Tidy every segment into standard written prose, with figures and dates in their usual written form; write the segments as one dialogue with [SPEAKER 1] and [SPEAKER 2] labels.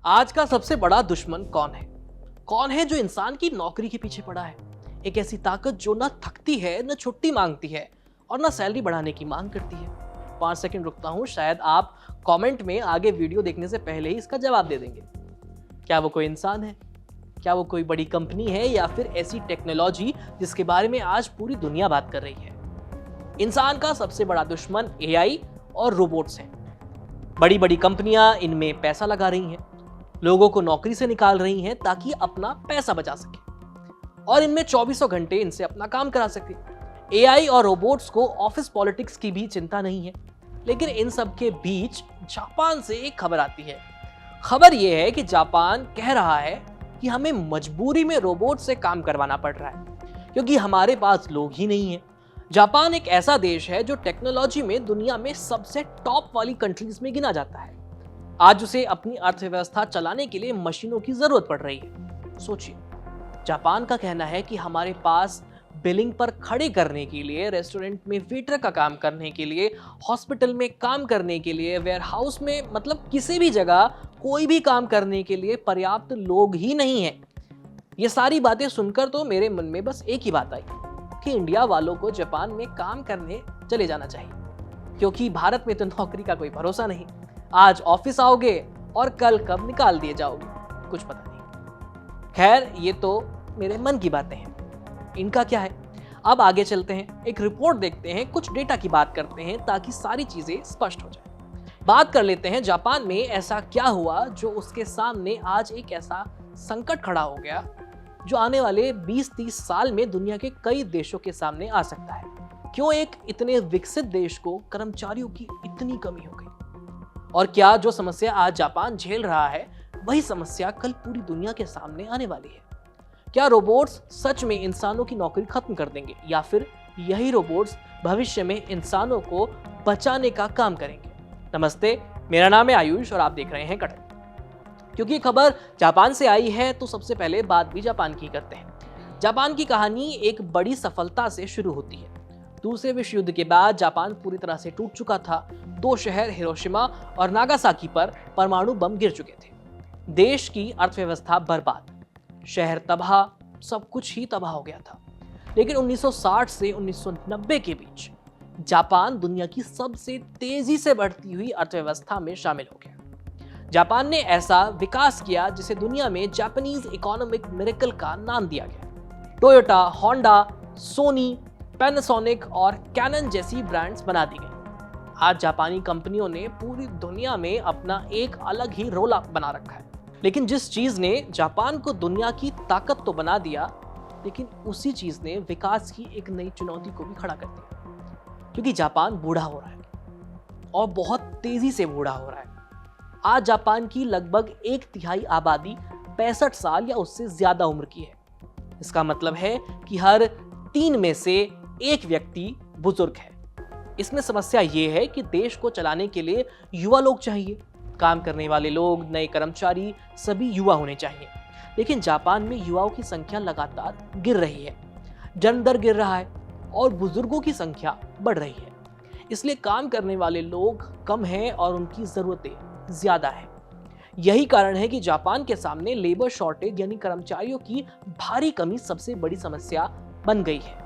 [SPEAKER 1] आज का सबसे बड़ा दुश्मन कौन है? कौन है जो इंसान की नौकरी के पीछे पड़ा है? एक ऐसी ताकत जो न थकती है, न छुट्टी मांगती है और न सैलरी बढ़ाने की मांग करती है। 5 सेकंड रुकता हूं, शायद आप कमेंट में आगे वीडियो देखने से पहले ही इसका जवाब दे देंगे। क्या वो कोई इंसान है? क्या वो कोई बड़ी कंपनी है या फिर ऐसी टेक्नोलॉजी जिसके बारे में आज पूरी दुनिया बात कर रही है? इंसान का सबसे बड़ा दुश्मन एआई और रोबोट्स हैं। बड़ी बड़ी कंपनियां इनमें पैसा लगा रही हैं, लोगों को नौकरी से निकाल रही हैं ताकि अपना पैसा बचा सके और इनमें 24 घंटे इनसे अपना काम करा सके। एआई और रोबोट्स को ऑफिस पॉलिटिक्स की भी चिंता नहीं है, लेकिन इन सब के बीच जापान से एक खबर आती है। खबर यह है कि जापान कह रहा है कि हमें मजबूरी में रोबोट से काम करवाना पड़ रहा है क्योंकि हमारे पास लोग ही नहीं है। जापान एक ऐसा देश है जो टेक्नोलॉजी में दुनिया में सबसे टॉप वाली कंट्रीज में गिना जाता है। आज उसे अपनी अर्थव्यवस्था चलाने के लिए मशीनों की जरूरत पड़ रही है। सोचिए, जापान का कहना है कि हमारे पास बिलिंग पर खड़े करने के लिए, रेस्टोरेंट में वेटर का काम करने के लिए, हॉस्पिटल में काम करने के लिए, वेयर हाउस में, मतलब किसी भी जगह कोई भी काम करने के लिए पर्याप्त लोग ही नहीं है। ये सारी बातें सुनकर तो मेरे मन में बस एक ही बात आई कि इंडिया वालों को जापान में काम करने चले जाना चाहिए, क्योंकि भारत में तो नौकरी का कोई भरोसा नहीं। आज ऑफिस आओगे और कल कब निकाल दिए जाओगे, कुछ पता नहीं। खैर, ये तो मेरे मन की बातें हैं, इनका क्या है। अब आगे चलते हैं, एक रिपोर्ट देखते हैं, कुछ डेटा की बात करते हैं ताकि सारी चीजें स्पष्ट हो जाए। बात कर लेते हैं जापान में ऐसा क्या हुआ जो उसके सामने आज एक ऐसा संकट खड़ा हो गया जो आने वाले 20-30 साल में दुनिया के कई देशों के सामने आ सकता है। क्यों एक इतने विकसित देश को कर्मचारियों की इतनी कमी हो गई, और क्या जो समस्या आज जापान झेल रहा है वही समस्या कल पूरी दुनिया के सामने आने वाली है? क्या रोबोट्स सच में इंसानों की नौकरी खत्म कर देंगे या फिर यही रोबोट्स भविष्य में इंसानों को बचाने का काम करेंगे? नमस्ते, मेरा नाम है आयुष और आप देख रहे हैं कड़क। क्योंकि खबर जापान से आई है तो सबसे पहले बात भी जापान की करते हैं। जापान की कहानी एक बड़ी सफलता से शुरू होती है। दूसरे विश्व युद्ध के बाद जापान पूरी तरह से टूट चुका था। 2 शहर हिरोशिमा और नागासाकी पर परमाणु बम गिर चुके थे। देश की अर्थव्यवस्था बर्बाद, शहर तबाह, सब कुछ ही तबाह हो गया था। लेकिन 1960 से 1990 के बीच जापान दुनिया की सबसे तेजी से बढ़ती हुई अर्थव्यवस्था में शामिल हो गया। जापान ने ऐसा विकास किया जिसे दुनिया में जापानीज इकोनॉमिक मिरेकल का नाम दिया गया। टोयोटा, होंडा, सोनी, पैनासोनिक और कैनन जैसी ब्रांड्स बना दी गई। आज जापानी कंपनियों ने पूरी दुनिया में अपना एक अलग ही रोल बना रखा है। लेकिन जिस चीज ने जापान को दुनिया की ताकत तो बना दिया, लेकिन उसी चीज ने विकास की एक नई चुनौती को भी खड़ा कर दिया, क्योंकि जापान बूढ़ा हो रहा है और बहुत तेजी से बूढ़ा हो रहा है। आज जापान की लगभग 1/3 आबादी 65 साल या उससे ज्यादा उम्र की है। इसका मतलब है कि हर 3 में से 1 व्यक्ति बुजुर्ग है। इसमें समस्या ये है कि देश को चलाने के लिए युवा लोग चाहिए। काम करने वाले लोग, नए कर्मचारी, सभी युवा होने चाहिए। लेकिन जापान में युवाओं की संख्या लगातार गिर रही है, जन्म दर गिर रहा है और बुजुर्गों की संख्या बढ़ रही है। इसलिए काम करने वाले लोग कम हैं और उनकी जरूरतें ज्यादा है। यही कारण है कि जापान के सामने लेबर शॉर्टेज यानी कर्मचारियों की भारी कमी सबसे बड़ी समस्या बन गई है।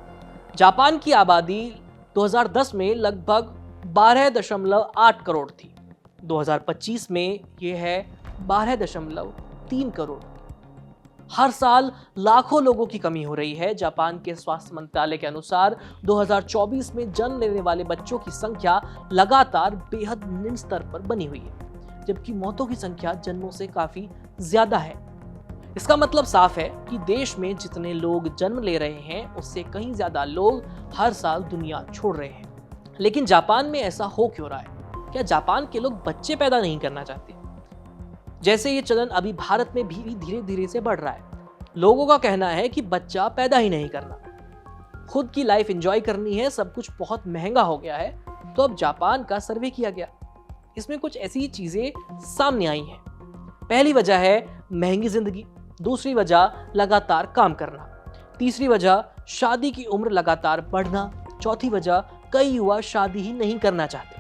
[SPEAKER 1] जापान की आबादी 2010 में लगभग 12.8 करोड़ थी। 2025 में यह है 12.3 करोड़। हर साल लाखों लोगों की कमी हो रही है। जापान के स्वास्थ्य मंत्रालय के अनुसार 2024 में जन्म लेने वाले बच्चों की संख्या लगातार बेहद निम्न स्तर पर बनी हुई है, जबकि मौतों की संख्या जन्मों से काफी ज्यादा है। इसका मतलब साफ है कि देश में जितने लोग जन्म ले रहे हैं उससे कहीं ज्यादा लोग हर साल दुनिया छोड़ रहे हैं। लेकिन जापान में ऐसा हो क्यों रहा है? क्या जापान के लोग बच्चे पैदा नहीं करना चाहते? जैसे ये चलन अभी भारत में भी धीरे धीरे से बढ़ रहा है। लोगों का कहना है कि बच्चा पैदा ही नहीं करना, खुद की लाइफ एंजॉय करनी है, सब कुछ बहुत महंगा हो गया है। तो अब जापान का सर्वे किया गया, इसमें कुछ ऐसी चीजें सामने आई हैं। पहली वजह है महंगी जिंदगी, दूसरी वजह लगातार काम करना, तीसरी वजह शादी की उम्र लगातार बढ़ना, चौथी वजह कई युवा शादी ही नहीं करना चाहते।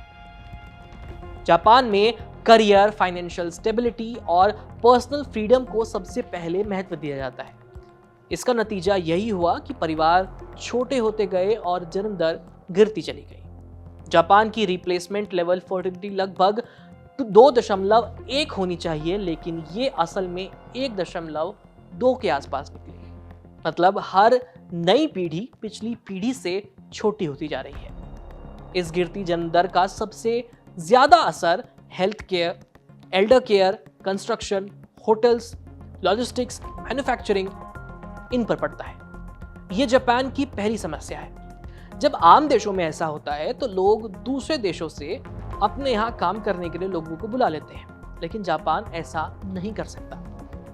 [SPEAKER 1] जापान में करियर, फाइनेंशियल स्टेबिलिटी और पर्सनल फ्रीडम को सबसे पहले महत्व दिया जाता है। इसका नतीजा यही हुआ कि परिवार छोटे होते गए और जन्म दर गिरती चली गई। जापान की रिप्लेसमेंट लेवल फर्टिलिटी लगभग 2.1 होनी चाहिए, लेकिन ये असल में 1.2 के आसपास निकली। मतलब हर नई पीढ़ी पिछली पीढ़ी से छोटी होती जा रही है। इस गिरती जन्म दर का सबसे ज्यादा असर health care, Elder care, construction, hotels, logistics, manufacturing इन पर पड़ता है। ये जापान की पहली समस्या है। जब आम देशों में ऐसा होता है तो लोग दूसरे देशों से अपने यहाँ काम करने के लिए लोगों को बुला लेते हैं, लेकिन जापान ऐसा नहीं कर सकता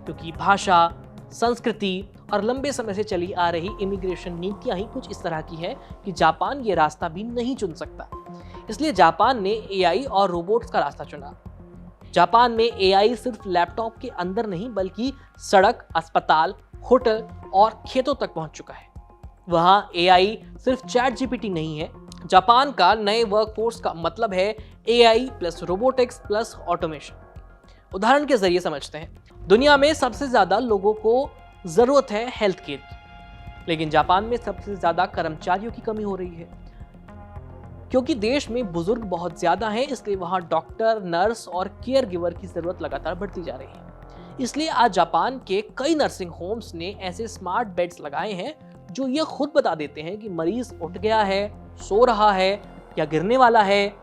[SPEAKER 1] क्योंकि भाषा, संस्कृति और लंबे समय से चली आ रही इमिग्रेशन नीतियां ही कुछ इस तरह की है कि जापान ये रास्ता भी नहीं चुन सकता। इसलिए जापान ने एआई और रोबोट्स का रास्ता चुना। जापान में एआई सिर्फ लैपटॉप के अंदर नहीं बल्कि सड़क, अस्पताल, होटल और खेतों तक पहुंच चुका है। वहां एआई सिर्फ चैट जीपीटी नहीं है। जापान का नए वर्कफोर्स का मतलब है AI plus robotics plus automation. उदाहरण के जरिए समझते हैं। दुनिया में सबसे ज्यादा लोगों को जरूरत है हेल्थ केयर की, लेकिन जापान में सबसे ज्यादा कर्मचारियों की कमी हो रही है। क्योंकि देश में बुजुर्ग बहुत ज्यादा हैं, इसलिए वहां डॉक्टर, नर्स और केयर गिवर की जरूरत लगातार बढ़ती जा रही है। इसलिए आज जापान के कई नर्सिंग होम्स ने ऐसे स्मार्ट बेड्स लगाए हैं जो ये खुद बता देते हैं कि मरीज उठ गया है, सो रहा है या गिरने वाला है।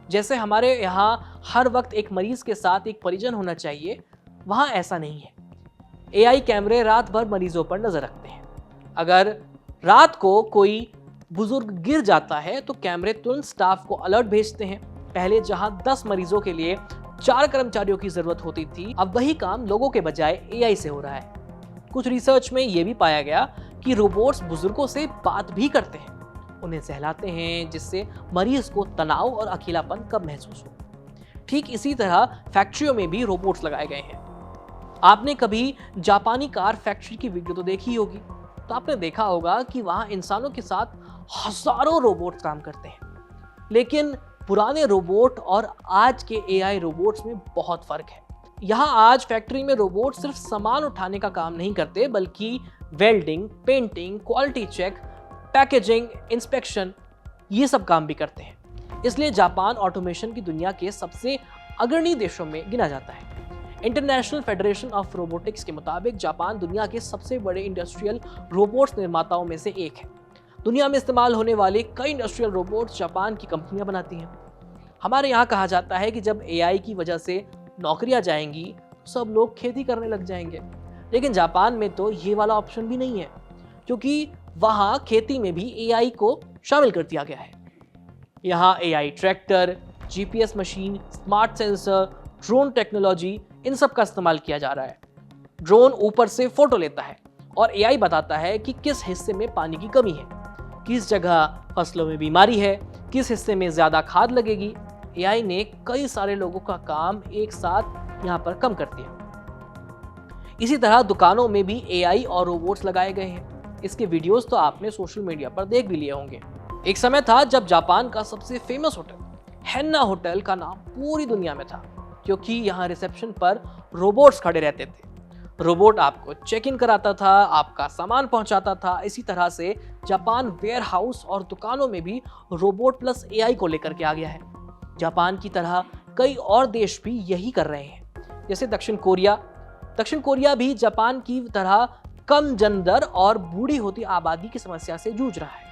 [SPEAKER 1] जैसे हमारे यहाँ हर वक्त एक मरीज के साथ एक परिजन होना चाहिए, वहां ऐसा नहीं है। एआई कैमरे रात भर मरीजों पर नजर रखते हैं। अगर रात को कोई बुजुर्ग गिर जाता है तो कैमरे तुरंत स्टाफ को अलर्ट भेजते हैं। पहले जहां 10 मरीजों के लिए 4 कर्मचारियों की जरूरत होती थी, अब वही काम लोगों के बजाय एआई से हो रहा है। कुछ रिसर्च में यह भी पाया गया कि रोबोट्स बुजुर्गों से बात भी करते हैं, उन्हें सहलाते हैं, जिससे मरीज को तनाव और अकेलापन कम महसूस हो। ठीक इसी तरह फैक्ट्रियों में भी रोबोट्स लगाए गए हैं। आपने कभी जापानी कार फैक्ट्री की वीडियो तो देखी होगी, तो आपने देखा होगा कि वहां इंसानों के साथ हजारों रोबोट्स काम करते हैं। लेकिन पुराने रोबोट और आज के एआई रोबोट्स में बहुत फर्क है। यहाँ आज फैक्ट्री में रोबोट सिर्फ सामान उठाने का काम नहीं करते, बल्कि welding, painting, quality check, packaging, inspection, ये सब काम भी करते हैं। इसलिए जापान ऑटोमेशन की दुनिया के सबसे अग्रणी देशों में गिना जाता है। इंटरनेशनल फेडरेशन ऑफ रोबोटिक्स के मुताबिक जापान दुनिया के सबसे बड़े इंडस्ट्रियल रोबोट्स निर्माताओं में से एक है। दुनिया में इस्तेमाल होने वाले कई इंडस्ट्रियल रोबोट्स जापान की कंपनियां बनाती हैं। हमारे यहाँ कहा जाता है कि जब एआई की वजह से नौकरियां जाएंगी तो सब लोग खेती करने लग जाएंगे, लेकिन जापान में तो ये वाला ऑप्शन भी नहीं है, क्योंकि वहाँ खेती में भी एआई को शामिल कर दिया गया है। यहाँ AI tractor, GPS machine, smart sensor, drone technology, इन सब का इस्तेमाल किया जा रहा है। ड्रोन ऊपर से फोटो लेता है और एआई बताता है कि किस हिस्से में पानी की कमी है, किस जगह फसलों में बीमारी है, किस हिस्से में ज्यादा खाद लगेगी। एआई ने कई सारे लोगों का काम एक साथ यहाँ पर कम कर दिया। इसी तरह दुकानों में भी एआई और रोबोट्स लगाए गए हैं। इसके वीडियोस तो आपने सोशल मीडिया पर देख भी लिए होंगे। एक समय था जब जापान का सबसे फेमस होटल हेन्ना होटल का नाम पूरी दुनिया में था, क्योंकि यहाँ रिसेप्शन पर रोबोट्स खड़े रहते थे। रोबोट आपको चेक इन कराता था, आपका सामान पहुंचाता था। इसी तरह से जापान वेयर हाउस और दुकानों में भी रोबोट प्लस एआई को लेकर के आ गया है। जापान की तरह कई और देश भी यही कर रहे हैं, जैसे दक्षिण कोरिया भी जापान की तरह कम जनदर और बूढ़ी होती आबादी की समस्या से जूझ रहा है।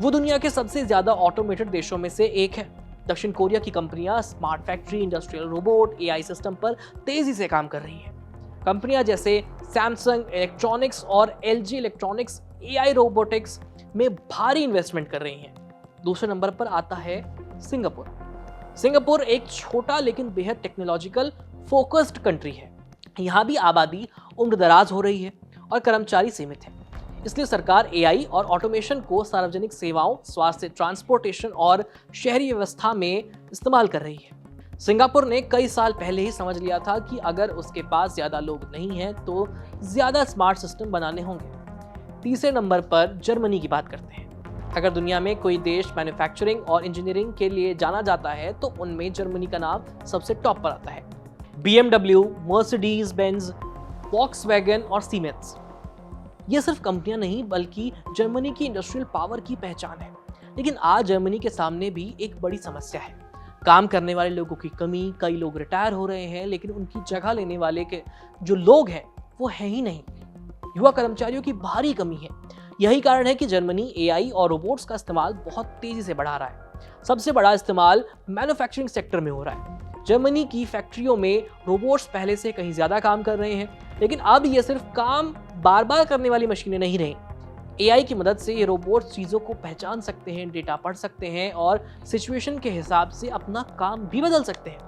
[SPEAKER 1] वो दुनिया के सबसे ज्यादा ऑटोमेटेड देशों में से एक है। दक्षिण कोरिया की कंपनियां smart factory, industrial robot, AI system पर तेजी से काम कर रही हैं। कंपनियां जैसे सैमसंग इलेक्ट्रॉनिक्स और एलजी इलेक्ट्रॉनिक्स एआई रोबोटिक्स में भारी इन्वेस्टमेंट कर रही हैं। दूसरे नंबर पर आता है सिंगापुर एक छोटा लेकिन बेहद टेक्नोलॉजिकल फोकस्ड कंट्री है। यहाँ भी आबादी उम्रदराज हो रही है और कर्मचारी सीमित है। इसलिए सरकार एआई और ऑटोमेशन को सार्वजनिक सेवाओं, स्वास्थ्य, ट्रांसपोर्टेशन और शहरी व्यवस्था में इस्तेमाल कर रही है। सिंगापुर ने कई साल पहले ही समझ लिया था कि अगर उसके पास ज्यादा लोग नहीं हैं तो ज्यादा स्मार्ट सिस्टम बनाने होंगे। तीसरे नंबर पर जर्मनी की बात करते हैं। अगर दुनिया में कोई देश मैन्युफैक्चरिंग और इंजीनियरिंग के लिए जाना जाता है तो उनमें जर्मनी का नाम सबसे टॉप पर आता है। BMW, मर्सिडीज बेंज, वॉक्सवैगन और सीमेंस, ये सिर्फ कंपनियां नहीं बल्कि जर्मनी की इंडस्ट्रियल पावर की पहचान है। लेकिन आज जर्मनी के सामने भी एक बड़ी समस्या है, काम करने वाले लोगों की कमी। कई लोग रिटायर हो रहे हैं लेकिन उनकी जगह लेने वाले के जो लोग हैं वो है ही नहीं। युवा कर्मचारियों की भारी कमी है। यही कारण है कि जर्मनी AI और रोबोट्स का इस्तेमाल बहुत तेजी से बढ़ा रहा है। सबसे बड़ा इस्तेमाल मैन्युफैक्चरिंग सेक्टर में हो रहा है। जर्मनी की फैक्ट्रियों में रोबोट्स पहले से कहीं ज्यादा काम कर रहे हैं, लेकिन अब ये सिर्फ काम बार बार करने वाली मशीनें नहीं रही। AI की मदद से ये रोबोट चीज़ों को पहचान सकते हैं, डेटा पढ़ सकते हैं और सिचुएशन के हिसाब से अपना काम भी बदल सकते हैं।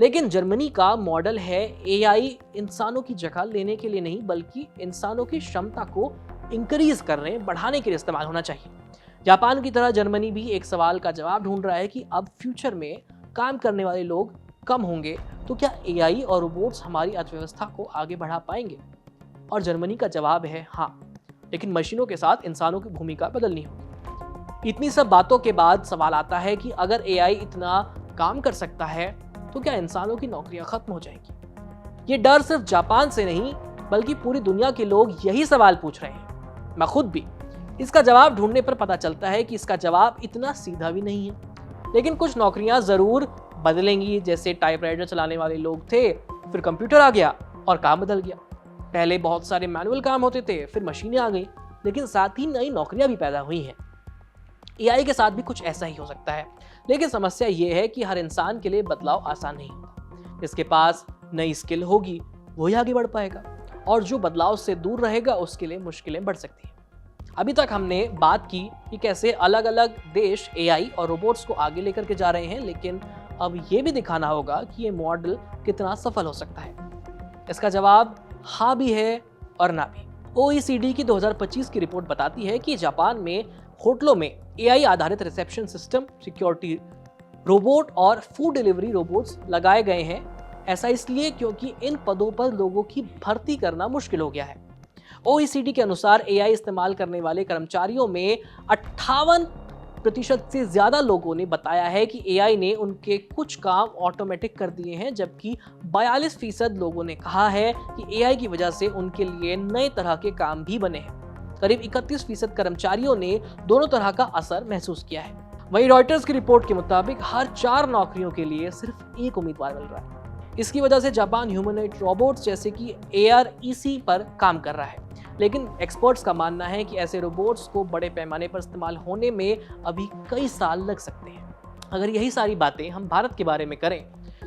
[SPEAKER 1] लेकिन जर्मनी का मॉडल है AI इंसानों की जगह लेने के लिए नहीं बल्कि इंसानों की क्षमता को इंक्रीज करने, बढ़ाने के लिए इस्तेमाल होना चाहिए। जापान की तरह जर्मनी भी एक सवाल का जवाब ढूंढ रहा है कि अब फ्यूचर में काम करने वाले लोग कम होंगे तो क्या AI और रोबोट्स हमारी अर्थव्यवस्था को आगे बढ़ा पाएंगे? और जर्मनी का जवाब है हाँ, लेकिन मशीनों के साथ इंसानों की भूमिका बदलनी होगी। इतनी सब बातों के बाद सवाल आता है कि अगर AI इतना काम कर सकता है तो क्या इंसानों की नौकरियां खत्म हो जाएंगी? ये डर सिर्फ जापान से नहीं बल्कि पूरी दुनिया के लोग यही सवाल पूछ रहे हैं, मैं खुद भी। इसका जवाब ढूंढने पर पता चलता है कि इसका जवाब इतना सीधा भी नहीं है। लेकिन कुछ नौकरियां जरूर बदलेंगी। जैसे टाइपराइटर चलाने वाले लोग थे, फिर कंप्यूटर आ गया और काम बदल गया। पहले बहुत सारे मैनुअल काम होते थे, फिर मशीनें आ गई, लेकिन साथ ही नई नौकरियां भी पैदा हुई हैं। AI के साथ भी कुछ ऐसा ही हो सकता है। लेकिन समस्या ये है कि हर इंसान के लिए बदलाव आसान नहीं होता। जिसके पास नई स्किल होगी वही आगे बढ़ पाएगा, और जो बदलाव से दूर रहेगा उसके लिए मुश्किलें बढ़ सकती हैं। अभी तक हमने बात की कि कैसे अलग अलग देश AI और रोबोट्स को आगे लेकर के जा रहे हैं, लेकिन अब ये भी दिखाना होगा कि ये मॉडल कितना सफल हो सकता है। इसका जवाब हाँ भी है और ना भी। OECD की 2025 की रिपोर्ट बताती है कि जापान में होटलों में AI आधारित रिसेप्शन सिस्टम, सिक्योरिटी रोबोट और फूड डिलीवरी रोबोट्स लगाए गए हैं। ऐसा इसलिए क्योंकि इन पदों पर लोगों की भर्ती करना मुश्किल हो गया है। OECD के अनुसार AI इस्तेमाल करने वाले कर्मचारियों में 58% से ज्यादा लोगों ने बताया है कि AI ने उनके कुछ काम ऑटोमेटिक कर दिए हैं, जबकि 42% लोगों ने कहा है कि AI की वजह से उनके लिए नए तरह के काम भी बने हैं। करीब 31% कर्मचारियों ने दोनों तरह का असर महसूस किया है। वहीं रॉयटर्स की रिपोर्ट के मुताबिक हर 4 नौकरियों के लिए सिर्फ एक उम्मीदवार मिल रहा है। इसकी वजह से जापान ह्यूमनॉइड रोबोट्स जैसे कि AREC पर काम कर रहा है। लेकिन एक्सपर्ट्स का मानना है कि ऐसे रोबोट्स को बड़े पैमाने पर इस्तेमाल होने में अभी कई साल लग सकते हैं। अगर यही सारी बातें हम भारत के बारे में करें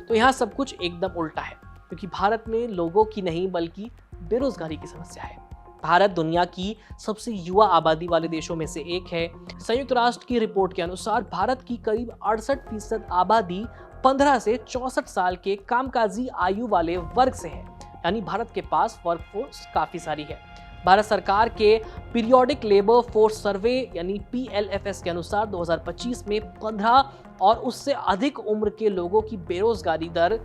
[SPEAKER 1] तो यहाँ सब कुछ एकदम उल्टा है, क्योंकि भारत में लोगों की नहीं बल्कि बेरोजगारी की समस्या है। भारत दुनिया की सबसे युवा आबादी वाले देशों में से एक है। संयुक्त राष्ट्र की रिपोर्ट के अनुसार भारत की करीब 68% आबादी 15 से 64 साल के कामकाजी आयु वाले वर्ग से है, यानी भारत के पास वर्कफोर्स काफी सारी है। भारत सरकार के पीरियोडिक लेबर फोर्स सर्वे यानी PLFS के अनुसार 2025 में 15 और उससे अधिक उम्र के लोगों की बेरोजगारी दर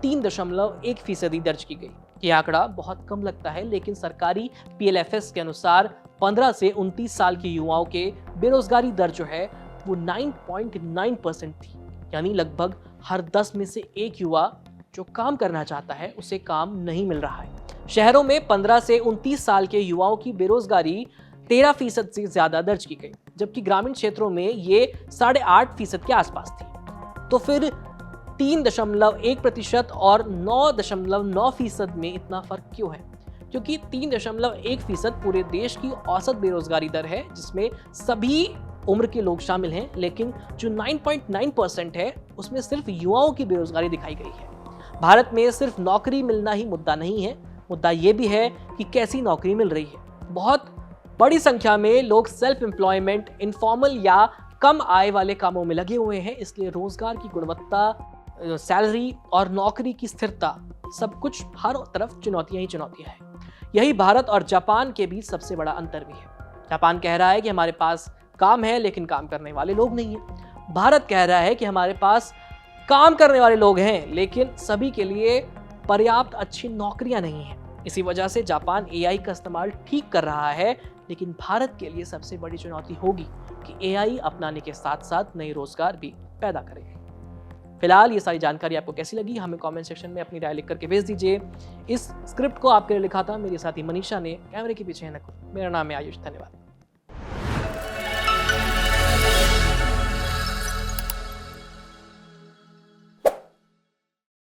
[SPEAKER 1] 3.1% दर्ज की गई। ये आंकड़ा बहुत कम लगता है, लेकिन सरकारी PLFS के अनुसार 15 से 29 साल के युवाओं के बेरोजगारी दर जो है वो 9.9% थी, यानी लगभग हर 10 में से एक युवा जो काम करना चाहता है उसे काम नहीं मिल रहा है। शहरों में 15 से 29 साल के युवाओं की बेरोजगारी 13% से ज्यादा दर्ज की गई, जबकि ग्रामीण क्षेत्रों में ये 8.5% के आसपास थी। तो फिर 3.1% और 9.9% में इतना फर्क क्यों है? क्योंकि 3.1% पूरे देश की औसत बेरोजगारी दर है, जिसमें सभी उम्र के लोग शामिल हैं, लेकिन जो 9.9% है उसमें सिर्फ युवाओं की बेरोजगारी दिखाई गई है। भारत में सिर्फ नौकरी मिलना ही मुद्दा नहीं है, मुद्दा ये भी है कि कैसी नौकरी मिल रही है। बहुत बड़ी संख्या में लोग सेल्फ एम्प्लॉयमेंट, इनफॉर्मल या कम आय वाले कामों में लगे हुए हैं, इसलिए रोजगार की गुणवत्ता, सैलरी और नौकरी की स्थिरता, सब कुछ हर तरफ चुनौतियां ही चुनौतियां हैं। यही भारत और जापान के बीच सबसे बड़ा अंतर भी है। जापान कह रहा है कि हमारे पास काम है लेकिन काम करने वाले लोग नहीं हैं। भारत कह रहा है कि हमारे पास काम करने वाले लोग हैं लेकिन सभी के लिए पर्याप्त अच्छी नौकरियां नहीं हैं। इसी वजह से जापान एआई का इस्तेमाल ठीक कर रहा है, लेकिन भारत के लिए सबसे बड़ी चुनौती होगी कि एआई अपनाने के साथ साथ नए रोजगार भी पैदा करे। फिलहाल ये सारी जानकारी आपको कैसी लगी, हमें कमेंट सेक्शन में अपनी राय लिख करके भेज दीजिए। इस स्क्रिप्ट को आपके लिए लिखा था मेरे साथी मनीषा ने, कैमरे के पीछे है नकुल। मेरा नाम है आयुष। धन्यवाद।